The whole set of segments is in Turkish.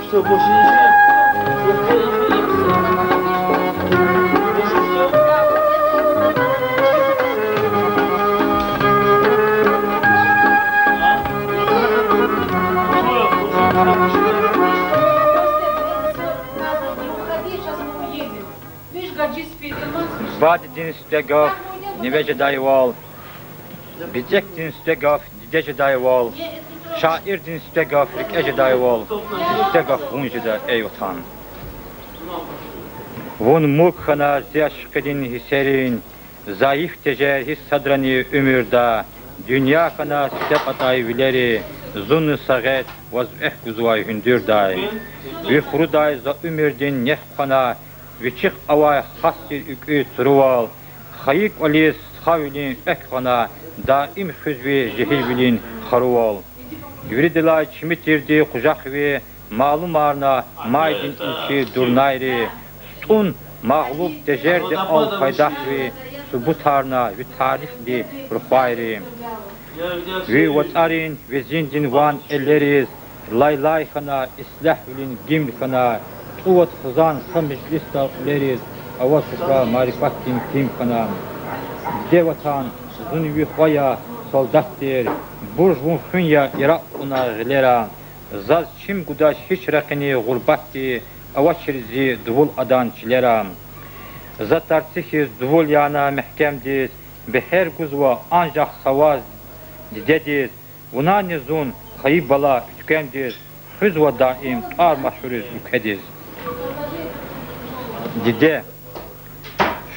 Все, больше ничего. Badidin stegov, neveje dayval. Bizektin stegov, didece dayval. Şairdin stegov, rikece dayval. Stegov vunjida eyotan. Vun mukhana ziyaşkidin hiserin. Zayıf tecer his sadrani ömürda. Dünya kana step atay vileri. Zun saget vaz guzvay hündürday. Ve huruday za ömürdin nefkana. Vichik avay khasir ükü truval. Khayik olis khavilin ekhana. Daim hüzvi jehilbilin kharuval. Yuridelay çimitirdi kujahvi. Malum arna maydin ilçi durnayri. Stun mağlup dejerdi al faydahvi. Subutarna ve tarifli ruhayri. Ve vatarin ve zindin van elleriz. Lay khana islahvilin giml khana. Uvat hızan samiclista uleriz. Avat sufra marifatin kim khana. Devatan zunvi khvaya soldattir. Burjvun khunya iraquna gilera. Zaz çim gudaş hiç rakini gurbatti. Avaçirzi duvul adan çilera. Zatartsihiz duvul yana mehkemdiz. Beher guzva ancak savaz didediz. Buna nizun khayib bala tükendiz. Hüzva daim tar maşhuriz ülkediz. Dide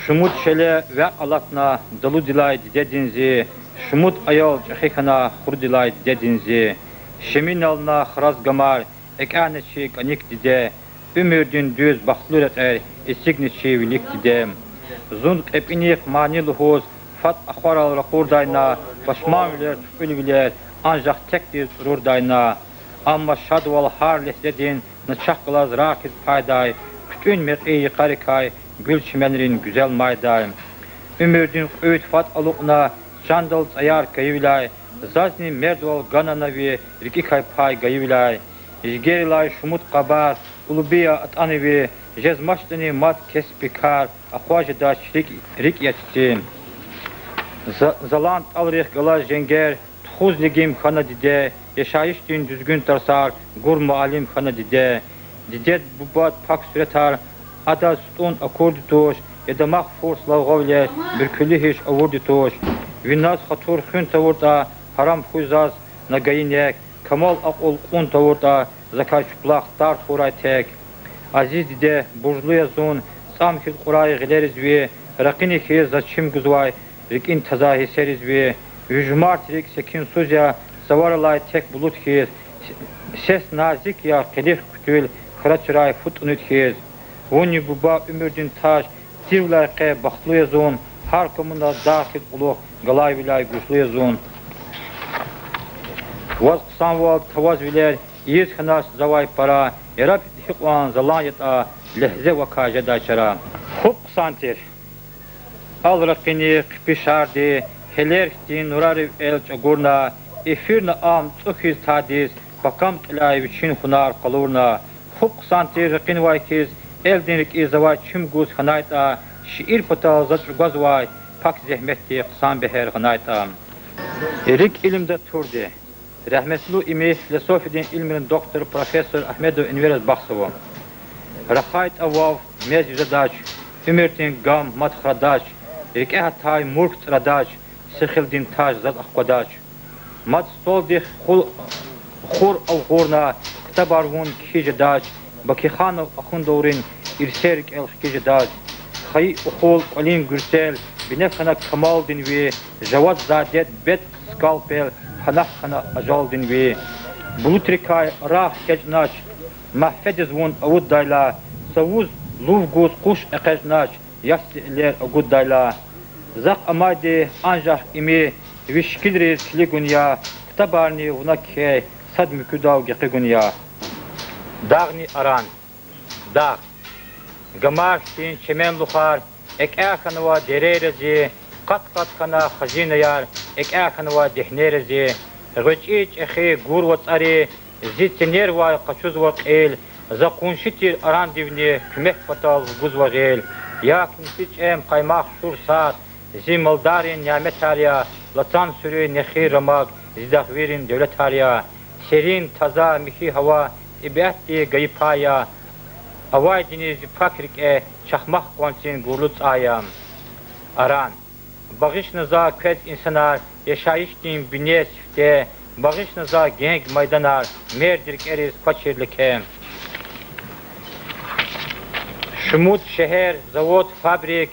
Şumut şele ve alatna dalu dilay didedinzi. Şumut ayol cahikana hur dilay didedinzi. Şemin alna xraz gamar ekaneçi kanik dide. Ömürdün düz baxtlur eter isigniçi vilik dide. Zun epinik mani luhuz fat akhwaral rakurdayna başmaviler tüfülviler ancak tekdir ururdayna. Amma şadval har lehzedin naçaklaz rakiz payday. Bütün mek'i karikay gül çimenlerin güzel mayday. Ömürdün öğüt fat aluqna çandal ayar kayıvilay. Zazni merdval gananavi rikikay pay gayıvilay. İjgerilay şumut qabar ulubiya atanevi jezmaştani mat kespikar akhwaj da rik yettim. Zalant alrih galaj jenger txuz ligim khana dide yaşayış din düzgün tarsar gur mualim khana dide. Didet bubat pak süretar ada stun akordu toş edamak fors lavgavle bir külli hiç avurdu toş vinnas khatur khün tavurta haram khuzaz nagayinek kamal aqol qun tavurta zakay çuplaq tar furay tek aziz dide burjluya zon samkhil quray gileriz ve raqini khiz zaçim guzvay rikin tazahi seriz ve yüjmart rik sekin suzya savaralay tek bulut khiz ses nazik ya qilih kütül Kıraçıray fut unutkiz. Voni buba ömürdün taş, zivlayqe baxtlıya zon, har komunda dahil uluq, galay vilay güçlüya zon. Vaz qısan val tavaz viler, iyiz xınas zavay para, erap hiqvan zalan yata, lehze vakaja daçara. Xub qısantir. Al raqini qipişardi, heler xtin nurari el çagurna, efirna am tsukiz tadiz, bakam tilay viçin xunar qalurna. Xub qısantir raqin vaykiz, eldinrik izavay çim guz xanayta, şiir pata zatr gazvay, pak zehmetti qısan beher xanayta. Erik ilimde turdi. Rahmetlu imi filosofidin ilminin doktor profesör Ahmedu Enverez Baxsovo. Rakhayt avav mez yüzadaç, ümirtin gam mat xradaç, erike hatay murk tradaç, sixildin taj zat aqqudaç. Mat stoldih khur avgurna, ktabarvun kijadaç, baki xanov axundovrin irserik el kijadaç. Xay uxul olin gürsel, binefxana kamal din ve javad zadet bet skalpel, Hanahana ajaldin ve bulutrikay rah kecnaç mahfediz vun avud dayla savuz luvguz kuş ekecnaç yastiler agud dayla zaq amadi anjah imi vişkilriz kligunya ktabarni vunakhe sad mikudav geqigunya dağni aran dağ gamar tin çemen luxar ek'axanwa dererezi قط خنا خزينة يار إك آخن ودهنيرزي غجيج أخي جور وتصاري Zittener vay kaçuz vak el, zakunşitir aran divni, kümek fatal guz vak el. Yak nisiç em kaymak şur saat, zimildarin nimet hariya, latan sürü nehir ramak, zidahverin devlet hariya. Serin taza mihi hava, ibehti gayipaya, havay deniz fakrik çahmak konsin gurlut ayam. Aran, bağış naza köz insanlar, yaşayış din bine sifte, bağış naza genk maydanar, merdirik eriz koçirlike. Şumut şehir, zavod, fabrik,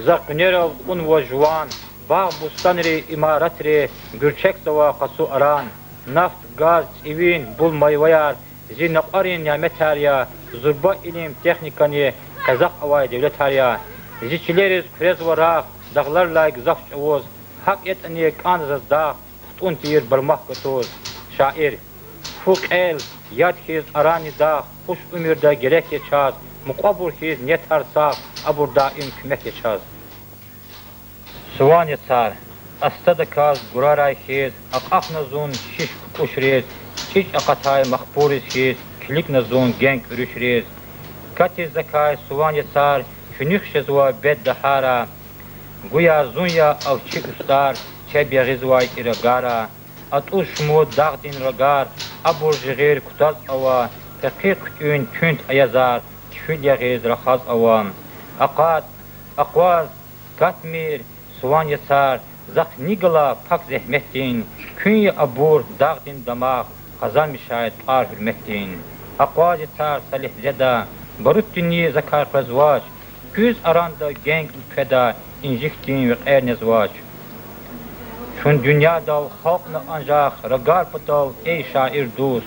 zaknerov un ve juvan, bağ bustanri, imaratri, gürçek zava kasu aran, naft, gaz, evin, bul mayvayar, zinaqarin nimet hariya, zurba ilim, teknikani, kazak havay devlet hariya, ziçileriz kurez varak, dağlarla gızaf çavoz, hak etani kanzaz dağ, kutun tir barmak götüz. Şair, fuk el, yad hiz arani dağ, kuş ümirde gerek geçaz, muqabur hiz netarsak, abur daim kümek geçaz. Suvan yetar, astada kaz, guraray hiz, akak nazun şiş kuşriz, çiç akatay makburiz hiz, kilik nazun genk ürüşriz. Kati zakay suvan yetar, şunik şezva bed dahara, guya zunya avçi ustar, çebya gizvay iragara, atu şmu dağdin ragar, abur jigir kutaz ava, takik ün künt ayazar, tfil giz rakhaz avam. Aqat, aqvaz, katmir, suvan yetar, zak nigla pak zehmettin, künye abur dağdin damaq, khazan müşahit ar hürmettin. Aqvaz yetar salih zeda, barut dünni zakar fazvaç, güz aranda genk ülkeda, inciktin ve er nezvaç. Şun dünyada halkna ancak ragar patav ey şair dost.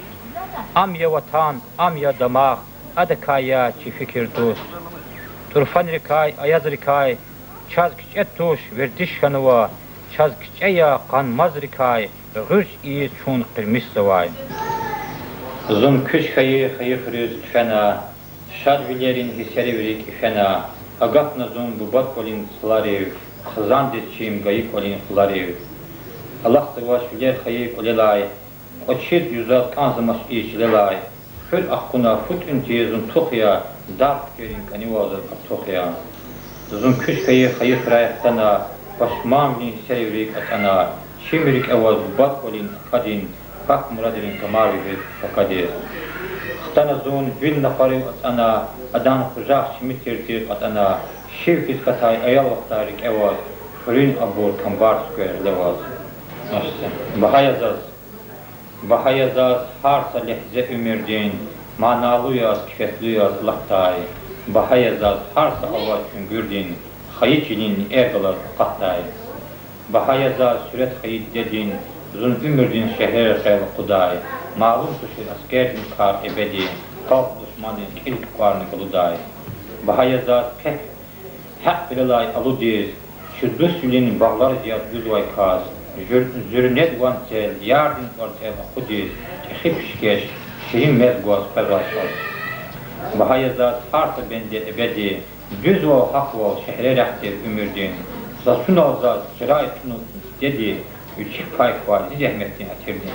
Am ya vatan, am ya damaq, adakaya çi fikir dost. Turfan rikay, ayaz rikay, çaz küçet tuş verdiş kanıva, çaz küçeya kanmaz rikay, gırç iyi çun kırmış zavay. Zum küç hayı hırız tüfena, şad vilerin hiseri verik ifena, agaf nazum bubat kolin sılarev, kızan desçim gayık kolin sılarev. Allah sıvaş viler hayı kolelay, koçir yüzat kanzımaş işlelay, hür akkuna fut üntiyezun tukhya, dart kerin kanivazı tukhya. Zum küç hayı hırayahtana, başmam bin hiseri verik atana, şimirik evaz bubat kolin kadin, hak muradirin kamar verik fakadir. Xtanazun vil nafarı atana, adan kuzaq çimitirtir atana, şivkiz katay ayal vaktarik evaz, fırın abur kambar skwer levaz. Bahayazaz, harsa lehze ümirdin, manalı yaz, kifetli yaz lahtay. Bahayazaz, harsa ava küngürdin, hayıçilin ergalar qattay. Bahayazaz, süret hayit dedin, zun ümirdin şehir xeyl kuday. Malum tuşur askerdin kar ebedi, kalk düşmanın ilk varını kuluday. Bahayazaz pek, hak bilalay aludiz, şüddüs yülinin bağlar ziyad yüzvay kaz, zürünet van sel, yardin var sel akudiz, tehip şikeş, şirin mezguaz pegaşaz. Bahayazaz harsa bende ebedi, düz val hak val şehre rehtir ümirdin, zasun azaz, şirait tunut dedi, üçik payk var, zahmetin atirdin.